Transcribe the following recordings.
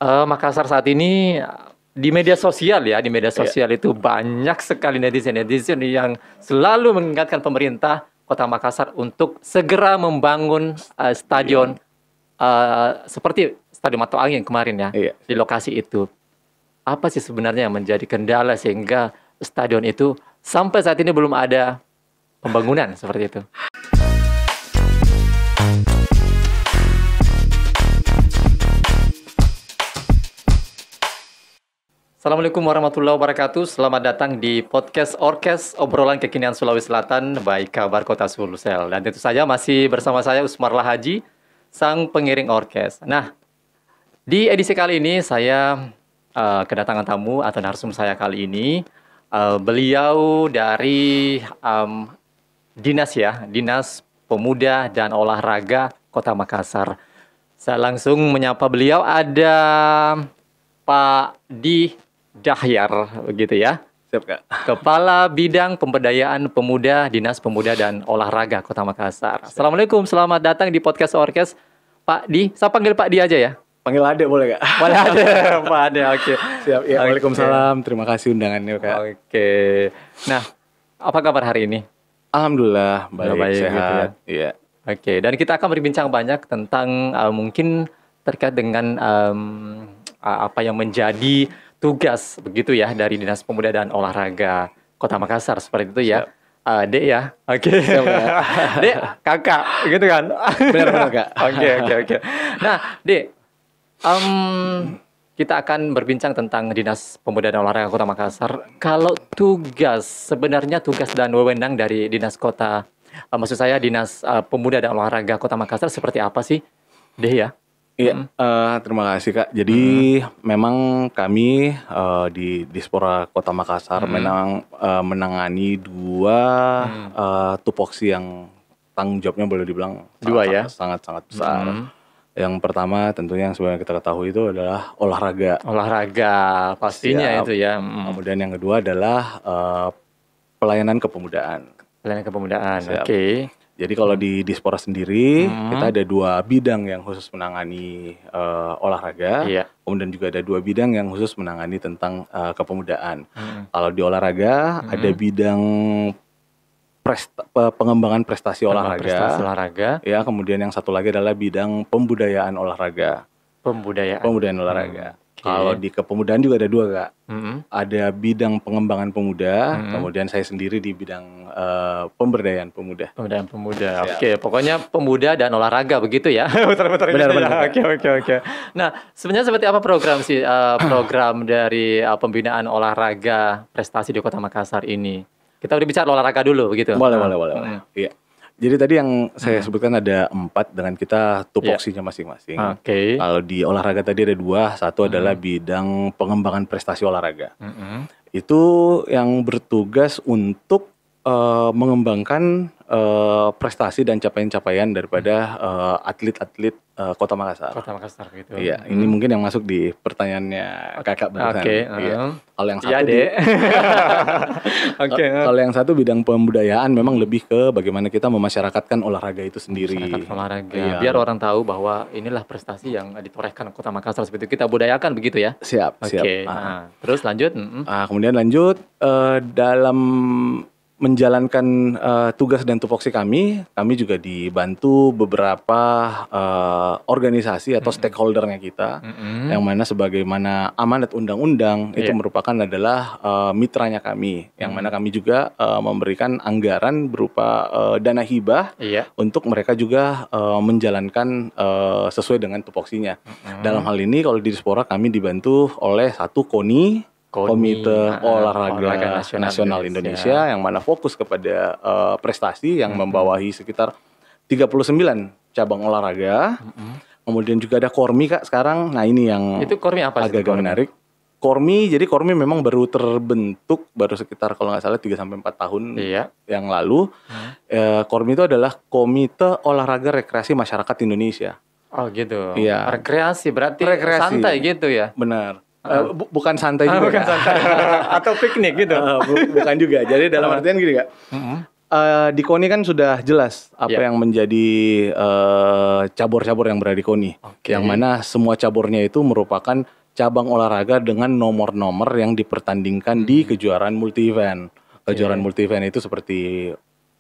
Makassar saat ini di media sosial ya, di media Iya. sosial itu banyak sekali netizen yang selalu mengingatkan pemerintah Kota Makassar untuk segera membangun stadion seperti Stadion Mato Angin kemarin ya, Iya. di lokasi itu. Apa sih sebenarnya yang menjadi kendala sehingga stadion itu sampai saat ini belum ada pembangunan seperti itu? Assalamualaikum warahmatullahi wabarakatuh. Selamat datang di podcast Orkes Obrolan Kekinian Sulawesi Selatan by Kabar Kota Sulsel. Dan tentu saja masih bersama saya Usmarlah Haji, sang pengiring orkes. Nah, di edisi kali ini saya kedatangan tamu atau narsum saya kali ini. Beliau dari Dinas Pemuda dan Olahraga Kota Makassar. Saya langsung menyapa beliau, ada Pak Di Dahyar, begitu ya. Siap, Kak. Kepala Bidang Pemberdayaan Pemuda Dinas Pemuda dan Olahraga Kota Makassar. Assalamualaikum, selamat datang di podcast Orkes. Pak Di, saya panggil Pak Di aja ya. Panggil Ade boleh, Kak? Boleh ada, Pak Ade, oke. Siap, ya. Oke. Waalaikumsalam. Terima kasih undangannya, Kak. Oke. Nah, apa kabar hari ini? Alhamdulillah, baik, Gitu ya. sehat. Iya. Oke, dan kita akan berbincang banyak tentang mungkin terkait dengan apa yang menjadi tugas begitu ya dari Dinas Pemuda dan Olahraga Kota Makassar seperti itu ya. Dek ya, oke. Dek, kakak, gitu kan? Benar-benar, Kak. Oke. Nah, Dek, kita akan berbincang tentang Dinas Pemuda dan Olahraga Kota Makassar. Kalau sebenarnya tugas dan wewenang dari Dinas Kota, maksud saya Dinas Pemuda dan Olahraga Kota Makassar seperti apa sih, Dek ya? Iya, terima kasih, Kak. Jadi memang kami di Dispora Kota Makassar menangani dua tupoksi yang tanggung jawabnya boleh dibilang sangat-sangat besar. Yang pertama tentunya yang sebenarnya kita ketahui itu adalah olahraga. Olahraga pastinya. Siap. Itu ya. Kemudian yang kedua adalah pelayanan kepemudaan. Pelayanan kepemudaan, Siap. oke. Jadi kalau di Dispora sendiri kita ada dua bidang yang khusus menangani olahraga, kemudian juga ada dua bidang yang khusus menangani tentang kepemudaan. Kalau di olahraga ada bidang pengembangan prestasi olahraga, ya. Kemudian yang satu lagi adalah bidang pembudayaan olahraga. Pembudayaan olahraga. Kalau di kepemudaan juga ada dua, Kak. Ada bidang pengembangan pemuda, kemudian saya sendiri di bidang pemberdayaan pemuda. Pemberdayaan pemuda. Oke, pokoknya pemuda dan olahraga begitu ya. Benar. Oke. Nah, sebenarnya seperti apa program dari pembinaan olahraga prestasi di Kota Makassar ini? Kita udah bicara olahraga dulu begitu. Boleh. Iya. Jadi tadi yang saya sebutkan ada 4 dengan kita tupoksinya masing-masing. Oke. Kalau di olahraga tadi ada 2, satu adalah bidang pengembangan prestasi olahraga. Itu yang bertugas untuk mengembangkan prestasi dan capaian-capaian daripada atlet-atlet Kota Makassar. Kota Makassar gitu. Iya, ini mungkin yang masuk di pertanyaannya Kakak barusan. Oke. Iya. Kalau yang satu Iya, Dek. Oke. Kalau yang satu bidang pembudayaan memang lebih ke bagaimana kita memasyarakatkan olahraga itu sendiri. Olahraga. Iya. Biar orang tahu bahwa inilah prestasi yang ditorehkan Kota Makassar seperti itu. Kita budayakan begitu ya. Siap. Oke. Terus lanjut. Kemudian lanjut dalam menjalankan tugas dan tupoksi kami juga dibantu beberapa organisasi atau stakeholdernya kita, yang mana sebagaimana amanat undang-undang itu merupakan adalah mitranya kami, yang mana kami juga memberikan anggaran berupa dana hibah untuk mereka juga menjalankan sesuai dengan tupoksinya. Dalam hal ini kalau di Dispora kami dibantu oleh satu Komite Olahraga Nasional Indonesia, yang mana fokus kepada prestasi yang membawahi sekitar 39 cabang olahraga. Kemudian juga ada Kormi, Kak, sekarang. Nah, ini yang itu Kormi apa sih? agak menarik. Jadi Kormi memang baru terbentuk baru sekitar kalau nggak salah 3-4 tahun yang lalu. Kormi itu adalah Komite Olahraga Rekreasi Masyarakat Indonesia. Oh gitu. Iya. Rekreasi berarti santai gitu ya? Benar. Bukan santai juga. Bukan santai. Atau piknik gitu. Bukan juga. Jadi dalam artian gini, Kak. Di KONI kan sudah jelas apa Ya. yang menjadi cabur-cabur yang berada di KONI. Oke. Yang mana semua caburnya itu merupakan cabang olahraga dengan nomor-nomor yang dipertandingkan di kejuaraan multi event. Kejuaraan multi event itu seperti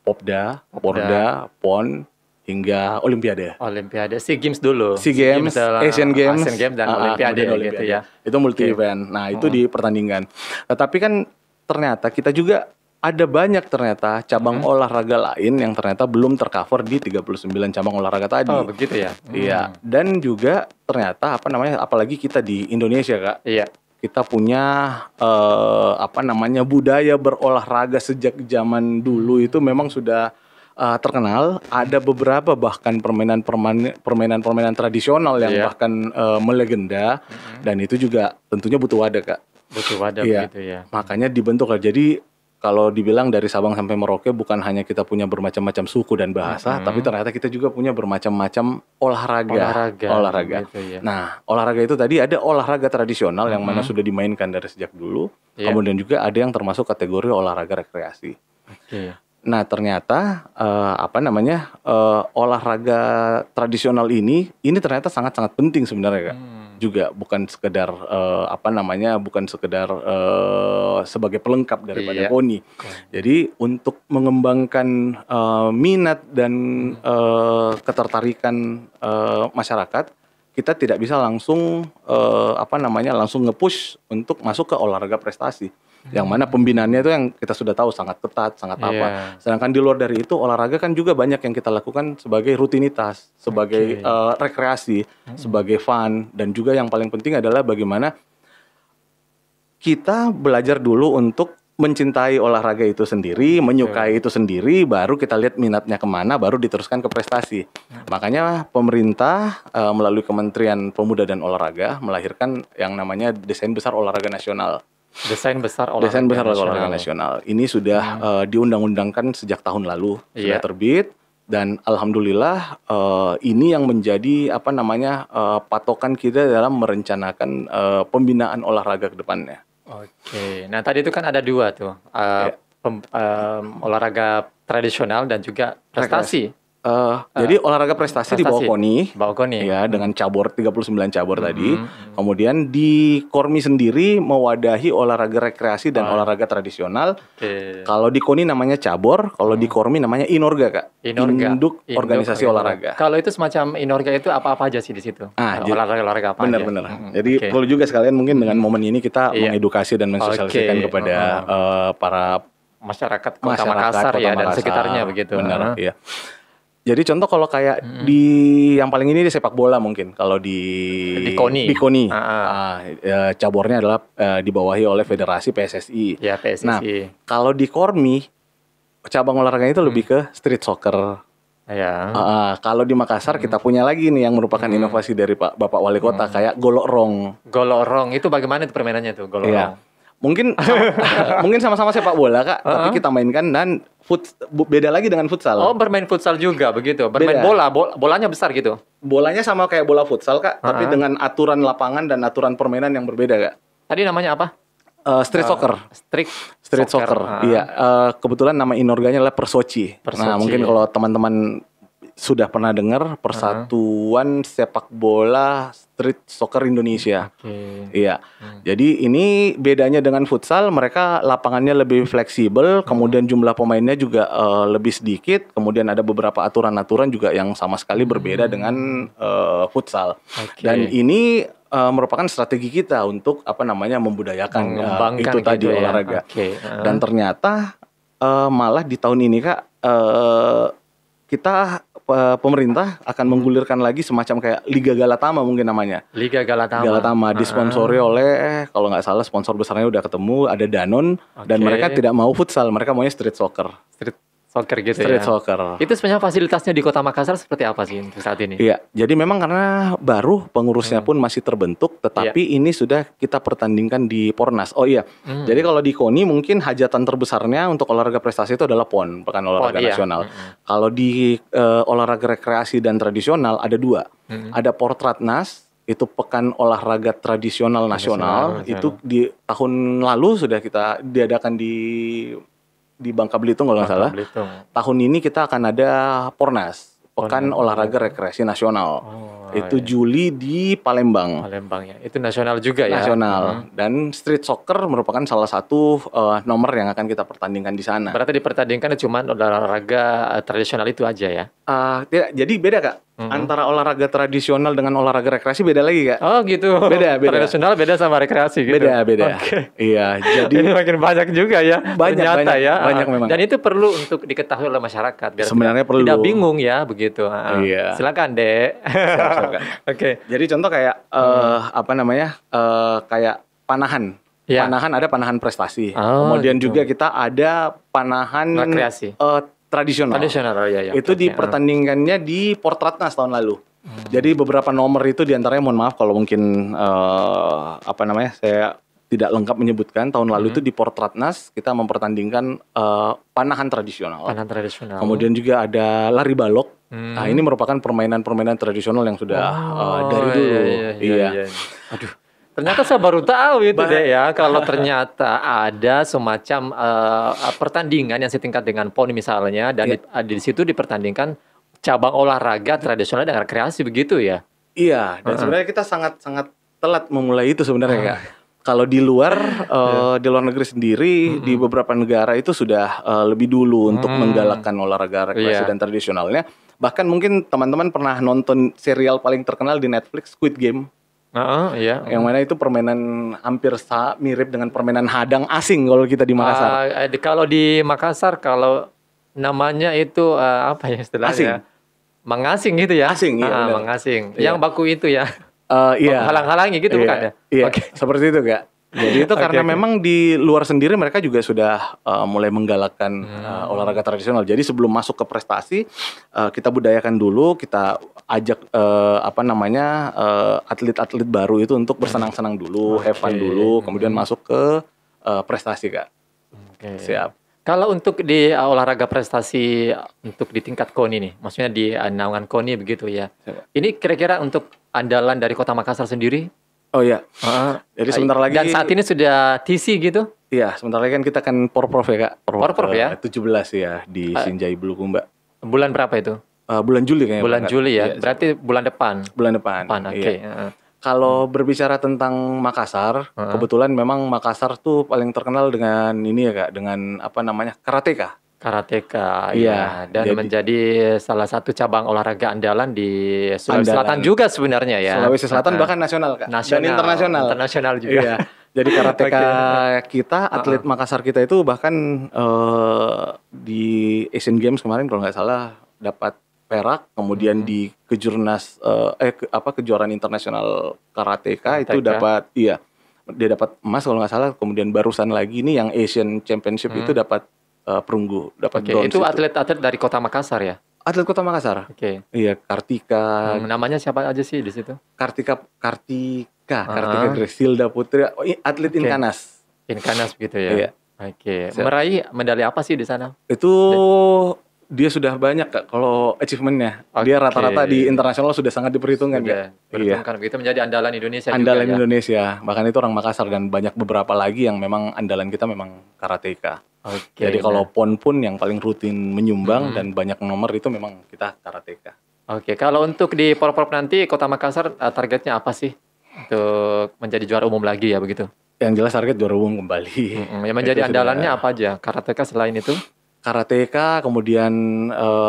Popda, Porda, PON hingga Olimpiade. Olimpiade, SEA Games dulu. SEA Games, adalah Asian Games, Asian Games dan Olimpiade kemudian gitu ya. Itu multi event. Nah, itu dipertandingkan. Tetapi kan ternyata kita juga ada banyak ternyata cabang olahraga lain yang ternyata belum tercover di 39 cabang olahraga tadi. Oh, begitu ya. Iya, dan juga ternyata apalagi kita di Indonesia, Kak. Iya. Kita punya budaya berolahraga sejak zaman dulu itu memang sudah terkenal. Ada beberapa bahkan permainan tradisional yang bahkan melegenda, dan itu juga tentunya butuh wadah, Kak. Butuh wadah Iya. begitu ya. Makanya dibentuk lah. Jadi kalau dibilang dari Sabang sampai Merauke bukan hanya kita punya bermacam-macam suku dan bahasa, tapi ternyata kita juga punya bermacam-macam olahraga. Gitu ya. Nah, olahraga itu tadi ada olahraga tradisional yang mana sudah dimainkan dari sejak dulu. Iya. Kemudian juga ada yang termasuk kategori olahraga rekreasi. Oke. Nah, ternyata olahraga tradisional ini ternyata sangat-sangat penting sebenarnya, Kak. Juga bukan sekedar sebagai pelengkap daripada KONI. Jadi untuk mengembangkan minat dan ketertarikan masyarakat, kita tidak bisa langsung langsung nge-push untuk masuk ke olahraga prestasi. Yang mana pembinaannya itu yang kita sudah tahu sangat ketat, sangat apa. Sedangkan di luar dari itu olahraga kan juga banyak yang kita lakukan sebagai rutinitas, sebagai rekreasi, sebagai fun, dan juga yang paling penting adalah bagaimana kita belajar dulu untuk mencintai olahraga itu sendiri, menyukai itu sendiri, baru kita lihat minatnya kemana, baru diteruskan ke prestasi. Makanya pemerintah melalui Kementerian Pemuda dan Olahraga melahirkan yang namanya Desain Besar Olahraga Nasional. Desain besar olahraga nasional. Ini sudah diundang-undangkan sejak tahun lalu, sudah terbit, dan alhamdulillah ini yang menjadi patokan kita dalam merencanakan pembinaan olahraga ke depannya. Oke. Nah, tadi itu kan ada dua tuh. Olahraga tradisional dan juga prestasi. Jadi olahraga prestasi di bawah KONI. Ya, dengan cabur 39 cabur tadi. Kemudian di KORMI sendiri mewadahi olahraga rekreasi dan olahraga tradisional. Kalau di KONI namanya cabur, kalau di KORMI namanya Inorga, Kak. Induk Organisasi Olahraga. Kalau itu semacam Inorga itu apa-apa aja sih di situ? Olahraga apa aja? Benar. Jadi perlu juga sekalian mungkin dengan momen ini kita mengedukasi dan mensosialisasikan kepada para masyarakat Kota Makassar ya dan sekitarnya begitu. Benar, iya. Jadi contoh kalau kayak yang paling ini di sepak bola mungkin kalau di KONI. Caburnya adalah dibawahi oleh Federasi PSSI. Ya, PSSI. Nah, kalau di KORMI cabang olahraganya itu lebih ke street soccer. Ya. Kalau di Makassar kita punya lagi nih yang merupakan inovasi dari Bapak Wali Kota kayak golorong. Golorong itu bagaimana itu permainannya tuh golorong? Ya. Mungkin sama-sama sepak bola, Kak, tapi kita mainkan dan beda lagi dengan futsal. Oh, bermain futsal juga begitu. Bermain bolanya besar gitu. Bolanya sama kayak bola futsal, Kak, tapi dengan aturan lapangan dan aturan permainan yang berbeda, Kak. Tadi namanya apa? Street soccer. Street soccer. Iya, kebetulan nama inorganya adalah Persoci. Nah, mungkin kalau teman-teman sudah pernah dengar Persatuan Sepak Bola Street Soccer Indonesia. Iya. Jadi ini bedanya dengan futsal, mereka lapangannya lebih fleksibel, kemudian jumlah pemainnya juga lebih sedikit, kemudian ada beberapa aturan-aturan juga yang sama sekali berbeda dengan futsal. Dan ini merupakan strategi kita untuk membudayakan itu tadi olahraga. Dan ternyata malah di tahun ini, Kak, kita pemerintah akan menggulirkan lagi semacam kayak Liga Galatama mungkin namanya. Liga Galatama disponsori oleh, kalau nggak salah sponsor besarnya udah ketemu, ada Danone, dan mereka tidak mau futsal, mereka maunya street soccer. Street soccer gitu Street soccer. Itu sebenarnya fasilitasnya di Kota Makassar seperti apa sih untuk saat ini? Iya, jadi memang karena baru pengurusnya pun masih terbentuk, tetapi ini sudah kita pertandingkan di Pornas. Oh iya, jadi kalau di KONI mungkin hajatan terbesarnya untuk olahraga prestasi itu adalah PON, Pekan Olahraga Nasional. Kalau di olahraga rekreasi dan tradisional ada dua, ada Portratnas, itu Pekan Olahraga Tradisional Nasional. Itu di tahun lalu sudah kita diadakan di di Bangka Belitung kalau nggak Bangka salah. Belitung. Tahun ini kita akan ada Pornas, Pekan Oh, Olahraga Rekreasi Nasional. oh, Itu iya. Juli di Palembang. Palembang ya. Itu nasional juga ya. Nasional. Dan street soccer merupakan salah satu nomor yang akan kita pertandingkan di sana. Berarti dipertandingkan cuma olahraga tradisional itu aja ya. Tidak, jadi beda Kak. Antara olahraga tradisional dengan olahraga rekreasi beda lagi Kak. Oh gitu. Beda. Tradisional beda sama rekreasi gitu. Beda. Oke. Iya, jadi Ini makin banyak juga ya. Ternyata ya. banyak memang. Dan itu perlu untuk diketahui oleh masyarakat biar Sebenarnya perlu. tidak bingung ya begitu. Iya. Silakan Dek. Siap, Kak. Oke. Jadi contoh kayak kayak panahan. Ya. Panahan ada panahan prestasi. Oh, Kemudian gitu. juga kita ada panahan Rekreasi. Tradisional. Tradisional oh iya. Itu Oke. dipertandingkannya di Portratnas tahun lalu. Jadi beberapa nomor itu diantaranya mohon maaf kalau mungkin saya tidak lengkap menyebutkan. Tahun lalu itu di Portratnas kita mempertandingkan panahan tradisional. Panahan tradisional. Kemudian juga ada lari balok. Nah, ini merupakan permainan-permainan tradisional yang sudah dari dulu. Iya. Aduh. Ternyata saya baru tahu itu deh ya, kalau ternyata ada semacam pertandingan yang setingkat dengan PON misalnya, dan di situ dipertandingkan cabang olahraga tradisional dan rekreasi begitu ya? Iya, dan sebenarnya kita sangat telat memulai itu sebenarnya Kak. Kalau di luar negeri sendiri, di beberapa negara itu sudah lebih dulu untuk menggalakkan olahraga rekreasi dan tradisionalnya. Bahkan mungkin teman-teman pernah nonton serial paling terkenal di Netflix, Squid Game. Iya. Yang mana itu permainan hampir mirip dengan permainan hadang asing kalau kita di Makassar. Kalau di Makassar, kalau namanya itu apa ya istilahnya? Asing. Mengasing gitu ya? Asing, iya benar. Mengasing. Iya. Yang baku itu ya? Iya. Halang-halangi gitu bukan ya? Iya, Oke. seperti itu Kak. Jadi itu karena memang di luar sendiri mereka juga sudah mulai menggalakkan olahraga tradisional. Jadi sebelum masuk ke prestasi, kita budayakan dulu, kita ajak atlet-atlet baru itu untuk bersenang-senang dulu, have fun dulu, kemudian masuk ke prestasi Kak. Oke. Siap. Kalau untuk di olahraga prestasi untuk di tingkat KONI nih, maksudnya di naungan KONI begitu ya. Ini kira-kira untuk andalan dari Kota Makassar sendiri? Oh iya. Jadi sebentar lagi. Dan saat ini sudah TC gitu? Iya, sebentar lagi kan kita akan Porprov ya Kak. Porprov ya? 17 ya di Sinjai Bulukumba. Bulan berapa itu? Bulan Juli kayaknya. Bulan Juli ya. Iya, Berarti bulan depan. bulan depan. Oke. Iya. Kalau berbicara tentang Makassar, kebetulan memang Makassar tuh paling terkenal dengan ini ya Kak, dengan karateka. Karateka Iya, ya. Dan menjadi salah satu cabang olahraga andalan di Sulawesi Selatan juga sebenarnya ya. Sulawesi Selatan bahkan nasional Kak. Dan internasional. Internasional juga. Iya. Jadi karateka kita, atlet Makassar kita itu bahkan di Asian Games kemarin kalau nggak salah dapat perak, kemudian di kejuaraan internasional karateka itu dapat dia dapat emas kalau nggak salah, kemudian barusan lagi nih yang Asian Championship itu dapat perunggu, dapat bronze. Itu atlet-atlet dari Kota Makassar ya? Atlet Kota Makassar. Oke. Iya, Kartika. Namanya siapa aja sih di situ? Kartika Gresilda Putri, atlet Inkanas. Inkanas begitu ya. Iya. Oke. Meraih medali apa sih di sana? Itu dia sudah banyak Kak kalau achievementnya. Dia rata-rata di internasional sudah sangat diperhitungkan ya. Diperhitungkan begitu, menjadi andalan Indonesia Andalan juga, Indonesia. Bahkan itu orang Makassar dan banyak beberapa lagi yang memang andalan kita memang karateka. Oke. Jadi kalau PON pun yang paling rutin menyumbang dan banyak nomor itu memang kita karateka. Oke, kalau untuk di Porprov nanti Kota Makassar targetnya apa sih untuk menjadi juara umum lagi ya begitu? Yang jelas target juara umum kembali. Yang menjadi andalannya apa aja? Karateka selain itu? Karateka, kemudian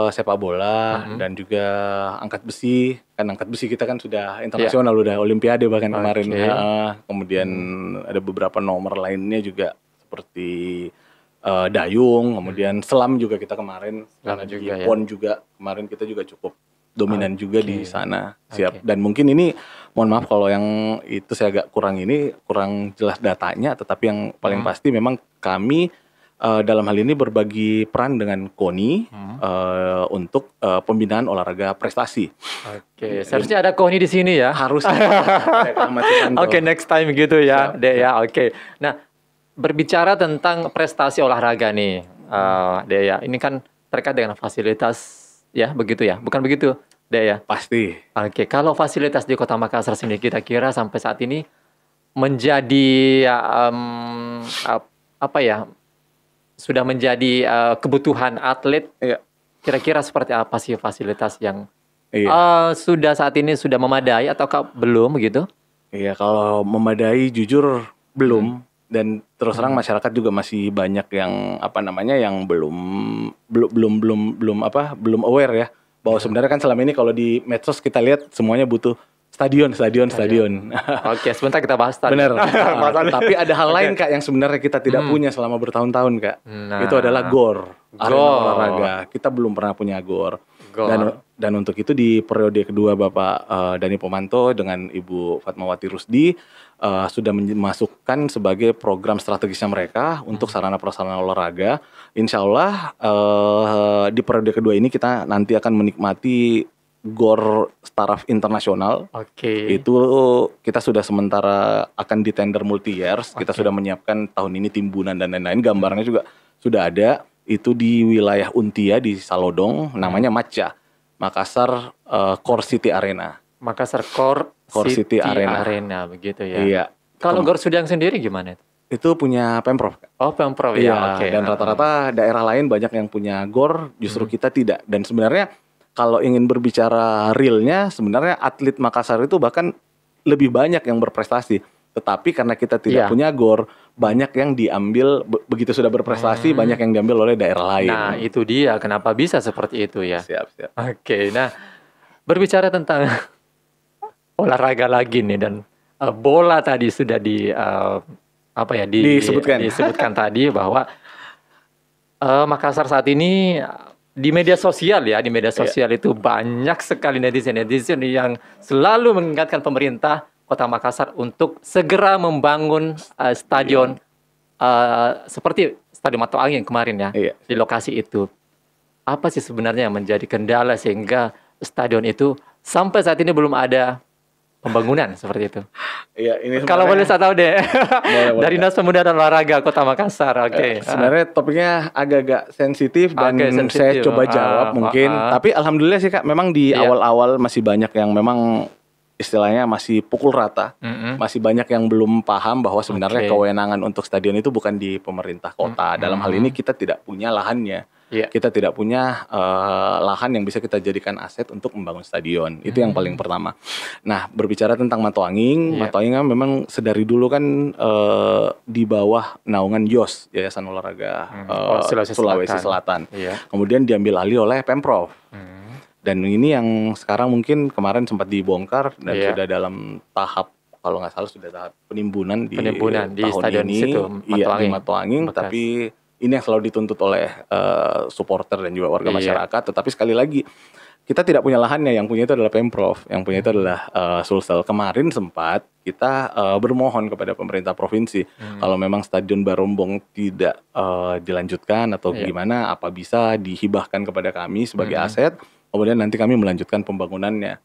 sepak bola dan juga angkat besi. Kan angkat besi kita kan sudah internasional, udah olimpiade bahkan kemarin. Kemudian ada beberapa nomor lainnya juga seperti dayung, kemudian selam juga kita kemarin. Selam juga ya. PON juga kemarin kita juga cukup dominan juga di sana. Siap. Dan mungkin ini mohon maaf kalau yang itu saya agak kurang jelas datanya, tetapi yang paling pasti memang kami dalam hal ini berbagi peran dengan KONI untuk pembinaan olahraga prestasi. Oke, seharusnya ada KONI di sini ya. Harus. Oke, next time gitu ya, Dek ya. Oke. Nah, berbicara tentang prestasi olahraga nih, Dek ya. Ini kan terkait dengan fasilitas ya, begitu ya. Bukan begitu, Dek ya? Pasti. Oke, kalau fasilitas di Kota Makassar sini kira-kira sampai saat ini menjadi sudah menjadi kebutuhan atlet, Iya. kira-kira seperti apa sih fasilitas yang sudah saat ini sudah memadai ataukah belum begitu? Iya, kalau memadai jujur belum, dan terus terang masyarakat juga masih banyak yang apa namanya yang belum aware ya bahwa sebenarnya kan selama ini kalau di medsos kita lihat semuanya butuh stadion. Oke, sebentar kita bahas tadi. Benar. Tapi ada hal lain Kak yang sebenarnya kita tidak punya selama bertahun-tahun Kak. Nah. Itu adalah GOR, arena olahraga. Kita belum pernah punya GOR. Dan untuk itu di periode kedua Bapak Dani Pomanto dengan Ibu Fatmawati Rusdi sudah dimasukkan sebagai program strategisnya mereka untuk sarana-prasarana olahraga. Insya Allah di periode kedua ini kita nanti akan menikmati GOR Staraf Internasional. Oke. Itu kita sudah sementara akan di tender multi years. Kita sudah menyiapkan tahun ini timbunan dan lain-lain. Gambarnya juga sudah ada. Itu di wilayah Untia di Salodong, namanya MACA, Makassar Core City Arena. Makassar Core City Arena begitu ya. Iya. Kalau GOR Sudang sendiri gimana itu? Itu punya Pemprov. Oh, Pemprov Iya, ya. Oke. dan rata-rata daerah lain banyak yang punya GOR, justru kita tidak. Dan sebenarnya kalau ingin berbicara realnya, sebenarnya atlet Makassar itu bahkan lebih banyak yang berprestasi. Tetapi karena kita tidak punya GOR, banyak yang diambil, begitu sudah berprestasi, banyak yang diambil oleh daerah lain. Nah, itu dia kenapa bisa seperti itu ya. Siap. Oke, nah berbicara tentang olahraga lagi nih, dan bola tadi sudah disebutkan tadi bahwa Makassar saat ini di media sosial itu banyak sekali netizen yang selalu mengingatkan pemerintah Kota Makassar untuk segera membangun stadion seperti Stadion Mato Angin kemarin ya, di lokasi itu. Apa sih sebenarnya yang menjadi kendala sehingga stadion itu sampai saat ini belum ada pembangunan seperti itu? Iya, ini kalau boleh saya tahu deh. boleh. Dari Dinas Pemuda dan Olahraga Kota Makassar. Oke. Sebenarnya topiknya agak-agak sensitif dan saya coba jawab mungkin. Tapi alhamdulillah sih Kak, memang di awal-awal masih banyak yang memang istilahnya masih pukul rata. Masih banyak yang belum paham bahwa sebenarnya kewenangan untuk stadion itu bukan di pemerintah kota. Dalam hal ini kita tidak punya lahannya. Kita tidak punya lahan yang bisa kita jadikan aset untuk membangun stadion. Itu yang paling pertama. Nah, berbicara tentang Mato Angin, Mato Angin kan memang sedari dulu kan di bawah naungan YOS, Yayasan Olahraga Sulawesi Selatan. Kemudian diambil alih oleh Pemprov. Dan ini yang sekarang mungkin kemarin sempat dibongkar dan sudah dalam tahap, kalau nggak salah sudah tahap penimbunan di tahun stadion ini. Situ, di Mato Angin. Tapi ini yang selalu dituntut oleh supporter dan juga warga masyarakat. Tetapi sekali lagi, kita tidak punya lahannya, yang punya itu adalah Pemprov, yang punya itu adalah Sulsel. Kemarin sempat kita bermohon kepada pemerintah provinsi, kalau memang Stadion Barombong tidak dilanjutkan atau gimana, apa bisa dihibahkan kepada kami sebagai aset, kemudian nanti kami melanjutkan pembangunannya.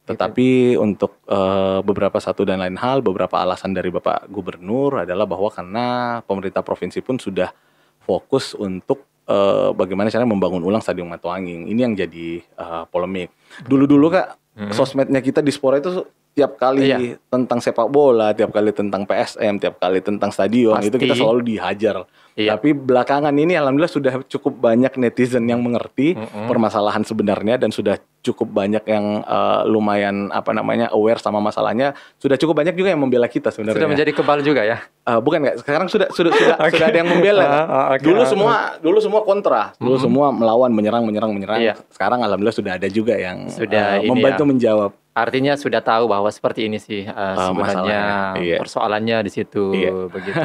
Tetapi untuk beberapa satu dan lain hal, beberapa alasan dari Bapak Gubernur adalah bahwa karena pemerintah provinsi pun sudah fokus untuk bagaimana caranya membangun ulang Stadion Mato Angin. Ini yang jadi polemik. Dulu-dulu Kak, sosmednya kita di Spora itu tiap kali tentang sepak bola, tiap kali tentang PSM, tiap kali tentang stadion, itu kita selalu dihajar. Tapi belakangan ini alhamdulillah sudah cukup banyak netizen yang mengerti permasalahan sebenarnya, dan sudah cukup banyak yang lumayan aware sama masalahnya. Sudah cukup banyak juga yang membela kita sebenarnya. Sudah menjadi kebal juga ya? Bukan nggak? Sekarang sudah ada yang membela. Dulu semua kontra, dulu semua melawan, menyerang. Sekarang alhamdulillah sudah ada juga yang membantu menjawab. Artinya sudah tahu bahwa seperti ini sih sebenarnya persoalannya di situ, begitu.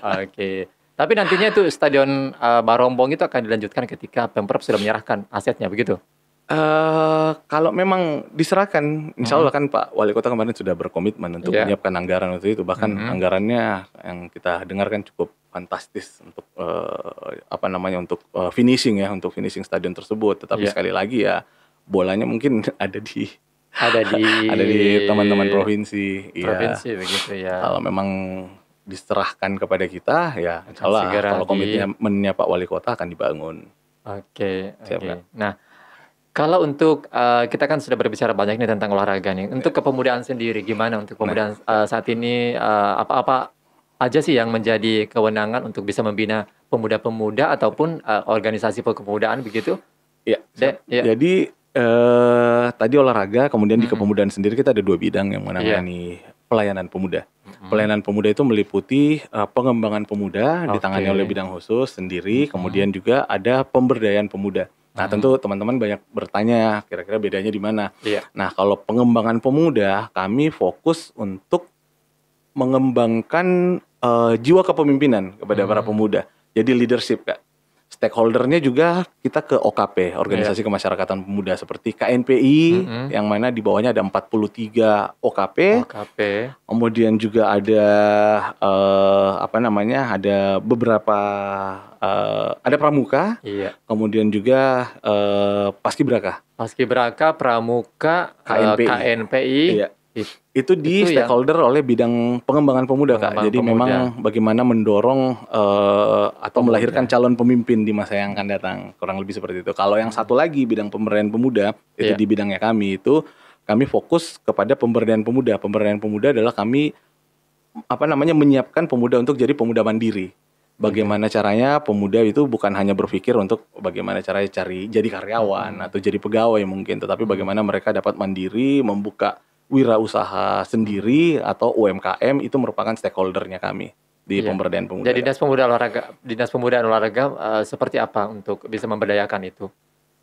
Oke. Tapi nantinya itu Stadion Barombong itu akan dilanjutkan ketika Pemprov sudah menyerahkan asetnya, begitu? Kalau memang diserahkan, insya Allah kan Pak Wali Kota kemarin sudah berkomitmen untuk menyiapkan anggaran untuk itu. Bahkan anggarannya yang kita dengarkan cukup fantastis untuk untuk finishing stadion tersebut. Tetapi sekali lagi ya, bolanya mungkin ada di teman-teman provinsi. Begitu ya. Kalau memang diserahkan kepada kita, ya insya Allah kalau komitmennya Pak Wali Kota akan dibangun. Oke. Nah, kalau untuk kita kan sudah berbicara banyak nih tentang olahraga nih. Untuk kepemudaan sendiri, gimana untuk kepemudaan saat ini? Apa aja sih yang menjadi kewenangan untuk bisa membina pemuda-pemuda ataupun organisasi kepemudaan begitu? Iya. Ya. Jadi tadi olahraga, kemudian di kepemudaan sendiri kita ada 2 bidang yang menangani pelayanan pemuda. Pelayanan pemuda itu meliputi pengembangan pemuda ditangani oleh bidang khusus sendiri, kemudian juga ada pemberdayaan pemuda. Nah, tentu teman-teman banyak bertanya kira-kira bedanya di mana. Nah, kalau pengembangan pemuda, kami fokus untuk mengembangkan jiwa kepemimpinan kepada para pemuda. Jadi leadership, Kak. Stakeholdernya juga kita ke OKP, Organisasi Kemasyarakatan Pemuda, seperti KNPI, yang mana di bawahnya ada 43 OKP. Kemudian juga ada ada beberapa ada pramuka. Kemudian juga paskibraka. Paskibraka, pramuka, KNPI. Itu di stakeholder oleh bidang pengembangan pemuda, Kak. Jadi memang bagaimana mendorong atau melahirkan calon pemimpin di masa yang akan datang, kurang lebih seperti itu. Kalau yang satu lagi bidang pemberdayaan pemuda, itu di bidangnya kami itu kami fokus kepada pemberdayaan pemuda. Pemberdayaan pemuda adalah kami menyiapkan pemuda untuk jadi pemuda mandiri. Bagaimana caranya pemuda itu bukan hanya berpikir untuk bagaimana caranya jadi karyawan atau jadi pegawai mungkin, tetapi bagaimana mereka dapat mandiri, membuka wirausaha sendiri atau UMKM. Itu merupakan stakeholdernya kami di pemberdayaan pemuda. Jadi Dinas Pemuda dan Olahraga seperti apa untuk bisa memberdayakan itu?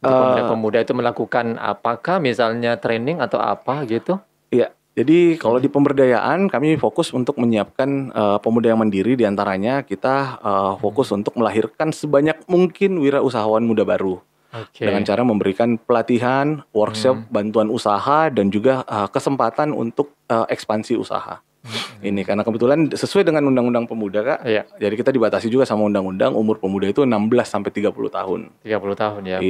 Untuk pemuda itu melakukan apakah misalnya training atau apa gitu? Iya. Jadi kalau di pemberdayaan kami fokus untuk menyiapkan pemuda yang mandiri, diantaranya kita fokus untuk melahirkan sebanyak mungkin wirausahawan muda baru. Dengan cara memberikan pelatihan, workshop, bantuan usaha, dan juga kesempatan untuk ekspansi usaha. Ini karena kebetulan sesuai dengan Undang-Undang Pemuda, Kak. Jadi kita dibatasi juga sama undang-undang, umur pemuda itu 16 sampai 30 tahun. 30 tahun ya,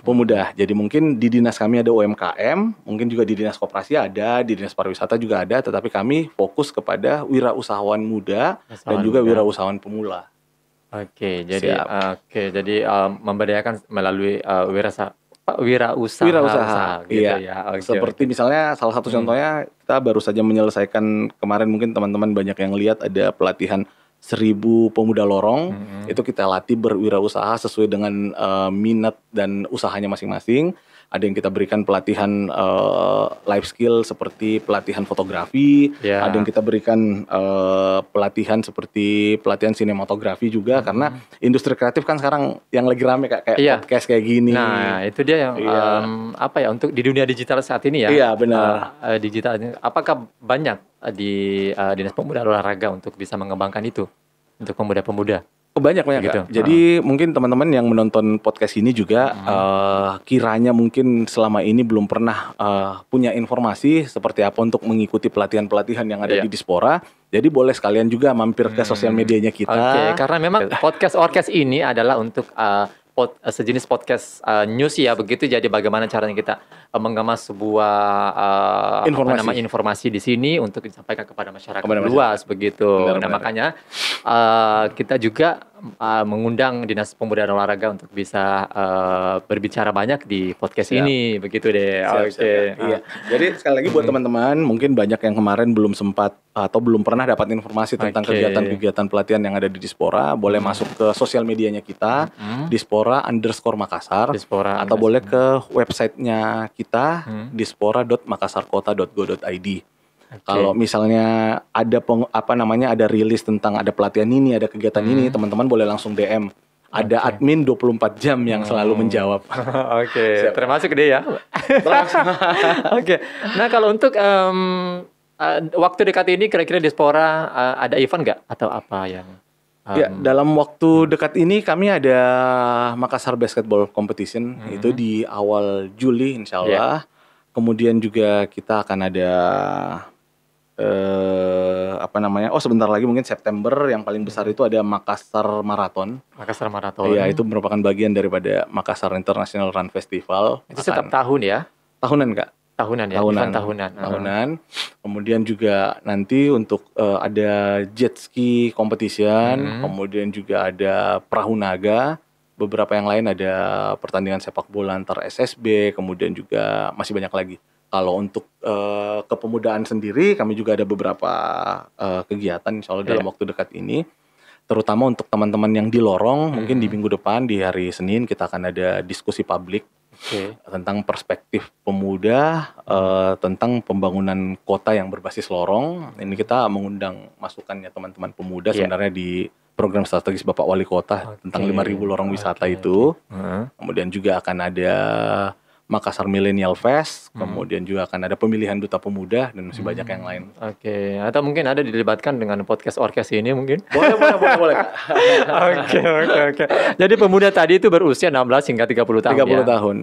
pemuda. Jadi mungkin di dinas kami ada UMKM, mungkin juga di dinas koperasi ada, di dinas pariwisata juga ada, tetapi kami fokus kepada wirausahawan muda dan juga wirausahawan pemula. Jadi memberdayakan melalui wirausaha gitu ya. Seperti misalnya salah satu contohnya kita baru saja menyelesaikan kemarin, mungkin teman-teman banyak yang lihat ada pelatihan 1000 pemuda lorong. Itu kita latih berwirausaha sesuai dengan minat dan usahanya masing-masing. Ada yang kita berikan pelatihan life skill seperti pelatihan fotografi, ada yang kita berikan pelatihan seperti pelatihan sinematografi juga, karena industri kreatif kan sekarang yang lagi rame, Kak, kayak podcast kayak gini. Nah, itu dia yang untuk di dunia digital saat ini ya. Iya, benar. Digital, apakah banyak di Dinas Pemuda dan Olahraga untuk bisa mengembangkan itu untuk pemuda-pemuda? Banyak gitu. Jadi mungkin teman-teman yang menonton podcast ini juga kiranya mungkin selama ini belum pernah punya informasi seperti apa untuk mengikuti pelatihan-pelatihan yang ada di Dispora. Jadi boleh sekalian juga mampir ke sosial medianya kita. Karena memang podcast ini adalah untuk sejenis podcast news ya begitu. Jadi bagaimana caranya kita mengemas sebuah informasi di sini untuk disampaikan kepada masyarakat luas begitu. Makanya kita juga mengundang Dinas Pemuda dan Olahraga untuk bisa berbicara banyak di podcast ini begitu deh. Iya. Jadi sekali lagi buat teman-teman, mungkin banyak yang kemarin belum sempat atau belum pernah dapat informasi tentang kegiatan-kegiatan pelatihan yang ada di Dispora, boleh masuk ke sosial medianya kita, Dispora_Makassar, atau boleh ke websitenya kita, dispora.makassarkota.go.id. Kalau misalnya ada ada rilis tentang ada pelatihan ini, ada kegiatan ini, teman-teman boleh langsung DM. Ada admin 24 jam yang selalu menjawab. Termasuk dia ya. Nah, kalau untuk waktu dekat ini kira-kira Dispora ada event nggak atau apa yang? Ya, dalam waktu dekat ini kami ada Makassar Basketball Competition, itu di awal Juli insya Allah. Kemudian juga kita akan ada sebentar lagi mungkin September yang paling besar itu ada Makassar Marathon. Iya, itu merupakan bagian daripada Makassar International Run Festival. Itu setiap tahun ya? Tahunan, Kak. Tahunan. Kemudian juga nanti untuk ada jet ski competition, kemudian juga ada perahu naga, beberapa yang lain ada pertandingan sepak bola antar SSB, kemudian juga masih banyak lagi. Kalau untuk kepemudaan sendiri, kami juga ada beberapa kegiatan insya Allah dalam waktu dekat ini. terutama untuk teman-teman yang di lorong, mungkin di minggu depan di hari Senin kita akan ada diskusi publik tentang perspektif pemuda, tentang pembangunan kota yang berbasis lorong. Ini kita mengundang masukannya teman-teman pemuda sebenarnya di program strategis Bapak Wali Kota tentang 5.000 lorong wisata itu. Kemudian juga akan ada Makassar Millennial Fest, kemudian juga akan ada pemilihan duta pemuda dan masih banyak yang lain. Atau mungkin ada dilibatkan dengan podcast orkes ini mungkin? Boleh Kak. Oke. Jadi pemuda tadi itu berusia 16 hingga 30 tahun 30 tahun.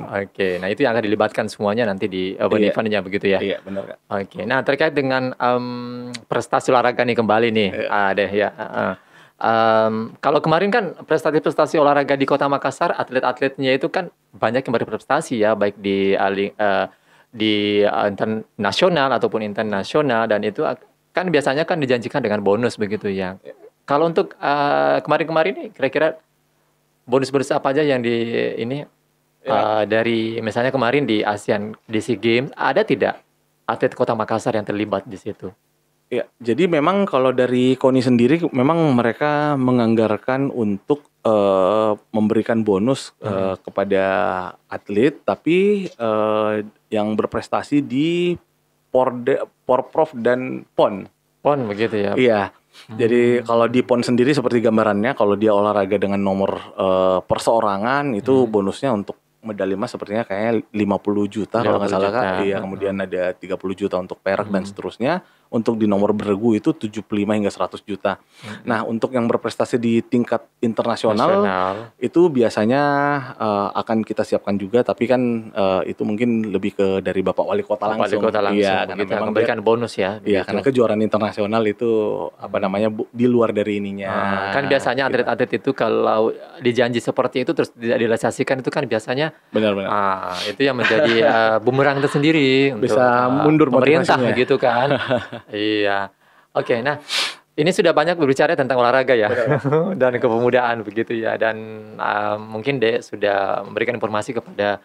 Nah itu yang akan dilibatkan semuanya nanti di event-eventnya begitu ya? Iya, benar Kak. Nah terkait dengan prestasi olahraga nih kembali nih, kalau kemarin kan prestasi-prestasi olahraga di Kota Makassar, atlet-atletnya itu kan banyak yang berprestasi ya, baik di internasional ataupun internasional, dan itu kan biasanya kan dijanjikan dengan bonus begitu ya. Kalau untuk kemarin-kemarin ini kira-kira bonus-bonus apa aja yang dari misalnya kemarin di SEA Games, ada tidak atlet Kota Makassar yang terlibat di situ? Ya, jadi memang kalau dari KONI sendiri memang mereka menganggarkan untuk memberikan bonus kepada atlet, tapi yang berprestasi di Porprov dan PON. PON begitu ya? Iya. Jadi kalau di PON sendiri seperti gambarannya, kalau dia olahraga dengan nomor perseorangan itu bonusnya untuk medali emas sepertinya kayaknya 50 juta kalau nggak salah Kak. Iya, kemudian ada 30 juta untuk perak dan seterusnya. Untuk di nomor beregu itu 75 hingga 100 juta. Nah, untuk yang berprestasi di tingkat internasional itu biasanya akan kita siapkan juga, tapi kan itu mungkin lebih ke dari Bapak Wali Kota langsung. Iya, karena memang memberikan bonus ya. Iya, karena kejuaraan internasional itu di luar dari ininya. Kan biasanya atlet-atlet itu kalau dijanji seperti itu terus tidak direalisasikan itu kan biasanya benar-benar. Itu yang menjadi bumerang tersendiri bisa untuk mundur pemerintah motivasinya. gitu kan. Iya. Oke, nah ini sudah banyak berbicara tentang olahraga ya dan kepemudaan begitu ya, dan mungkin Dek sudah memberikan informasi kepada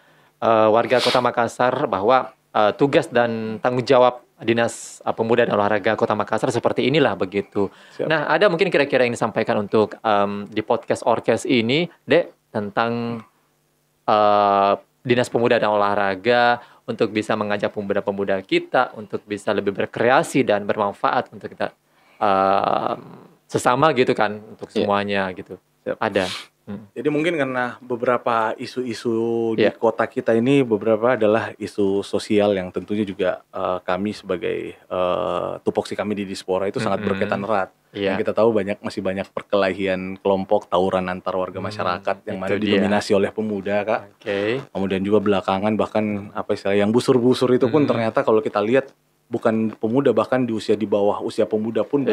warga Kota Makassar bahwa tugas dan tanggung jawab Dinas Pemuda dan Olahraga Kota Makassar seperti inilah begitu. Siap. Nah, ada mungkin kira-kira yang disampaikan untuk di podcast orkes ini, Dek, tentang Dinas Pemuda dan Olahraga untuk bisa mengajak pemuda-pemuda kita untuk bisa lebih berkreasi dan bermanfaat untuk kita sesama gitu kan, untuk semuanya gitu. Siap. Ada. Jadi mungkin karena beberapa isu-isu di kota kita ini beberapa adalah isu sosial yang tentunya juga kami sebagai tupoksi kami di Dispora itu sangat berkaitan erat. Yang kita tahu masih banyak perkelahian kelompok, tawuran antar warga masyarakat yang mana didominasi oleh pemuda Kak. Kemudian juga belakangan bahkan yang busur-busur itu pun ternyata kalau kita lihat bukan pemuda, bahkan di bawah usia pemuda pun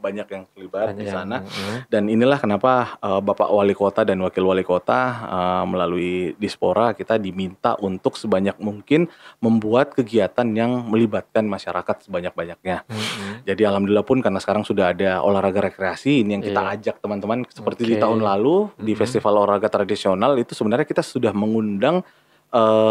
banyak yang terlibat di sana. Dan inilah kenapa Bapak Wali Kota dan Wakil Wali Kota melalui Dispora kita diminta untuk sebanyak mungkin membuat kegiatan yang melibatkan masyarakat sebanyak-banyaknya. Jadi alhamdulillah pun karena sekarang sudah ada olahraga rekreasi, ini yang kita ajak teman-teman seperti di tahun lalu di Festival Olahraga Tradisional itu sebenarnya kita sudah mengundang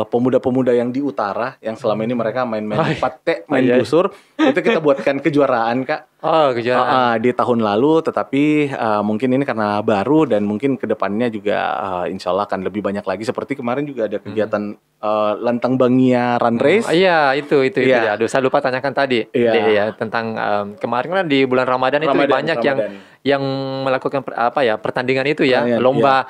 pemuda-pemuda yang di utara yang selama ini mereka main-main pate, main busur, itu kita buatkan kejuaraan Kak. Kejuaraan. Di tahun lalu, tetapi mungkin ini karena baru dan mungkin kedepannya juga insya Allah akan lebih banyak lagi. Seperti kemarin juga ada kegiatan Lantang Bangia Run Race. Itu ya. Aduh, saya lupa tanyakan tadi tentang kemarin kan di bulan Ramadan itu banyak yang melakukan pertandingan itu ya, lomba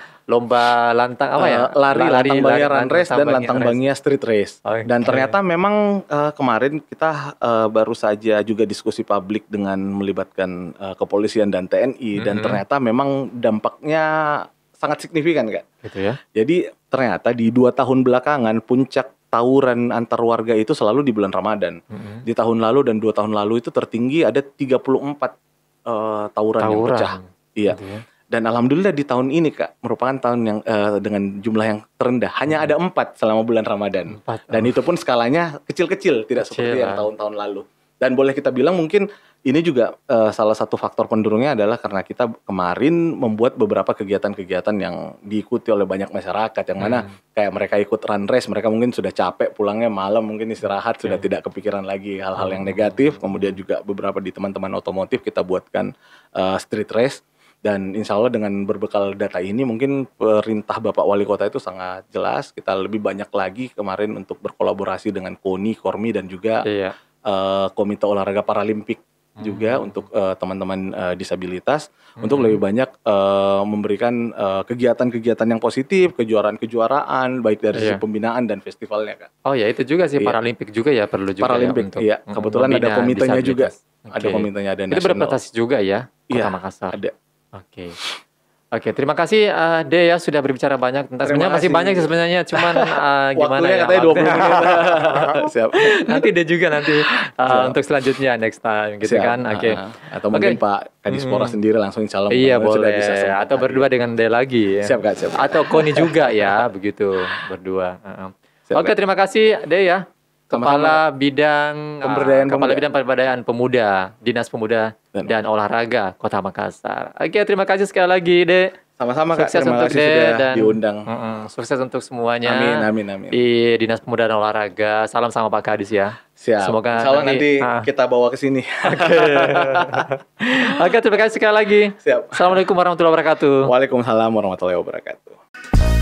lantang lari Lantang Bangia Run Race dan Lantang Bangia Street Race. Dan ternyata memang kemarin kita baru saja juga diskusi publik dengan melibatkan kepolisian dan TNI dan ternyata memang dampaknya sangat signifikan Kak. Gitu ya. Jadi ternyata di 2 tahun belakangan puncak tawuran antar warga itu selalu di bulan Ramadan. Di tahun lalu dan 2 tahun lalu itu tertinggi ada 34 tawuran yang pecah. Iya. Gitu ya. Dan alhamdulillah di tahun ini Kak merupakan tahun yang dengan jumlah yang terendah. Hanya ada 4 selama bulan Ramadan. Dan itu pun skalanya kecil-kecil, tidak seperti yang tahun-tahun lalu. Dan boleh kita bilang mungkin ini juga salah satu faktor pendorongnya adalah karena kita kemarin membuat beberapa kegiatan-kegiatan yang diikuti oleh banyak masyarakat. Yang mana kayak mereka ikut run race, mereka mungkin sudah capek pulangnya malam, mungkin istirahat, sudah tidak kepikiran lagi hal-hal yang negatif. Kemudian juga beberapa di teman-teman otomotif kita buatkan street race. Dan insya Allah dengan berbekal data ini mungkin perintah Bapak Wali Kota itu sangat jelas. Kita lebih banyak lagi kemarin untuk berkolaborasi dengan KONI, KORMI dan juga Iya. Komite Olahraga Paralimpik juga untuk teman-teman disabilitas untuk lebih banyak memberikan kegiatan-kegiatan yang positif, kejuaraan-kejuaraan baik dari sisi Iya. pembinaan dan festivalnya, Kak. Oh ya, itu juga sih Iya. Paralimpik juga ya, perlu juga ya Paralimpik, untuk iya. Kebetulan ada membina komitenya juga. disabilitas. Ada Oke. komitenya, ada Itu nasional. berprestasi juga ya, Kota Iya, Makassar. ada. Oke. Oke, terima kasih De ya sudah berbicara banyak tentang, Terima sebenarnya masih kasih. banyak sih sebenarnya, cuman gimana Waktunya ya? katanya 20 menit. Siap. Nanti De juga nanti untuk selanjutnya next time gitu Siap. kan. Oke. Atau mungkin Oke. Pak Kadispora sendiri langsung insya Allah Iya mudah-mudahan sudah boleh, bisa sempat atau hadir. berdua dengan De lagi ya. Siap, Kak, siap. Atau Koni juga ya, begitu berdua. Siap, Oke, Kak. terima kasih De ya. Kepala Bidang Pemberdayaan Pemuda, Dinas Pemuda dan Olahraga Kota Makassar. Oke, terima kasih sekali lagi De. Sama-sama, Kak. Sukses Terima untuk kasih De sudah dan diundang. sukses untuk semuanya. Amin. Di Dinas Pemuda dan Olahraga. Salam sama Pak Kadis ya. Siap. Semoga Insya Allah nanti kita bawa ke sini. Oke, terima kasih sekali lagi. Siap. Assalamualaikum warahmatullahi wabarakatuh. Waalaikumsalam warahmatullahi wabarakatuh.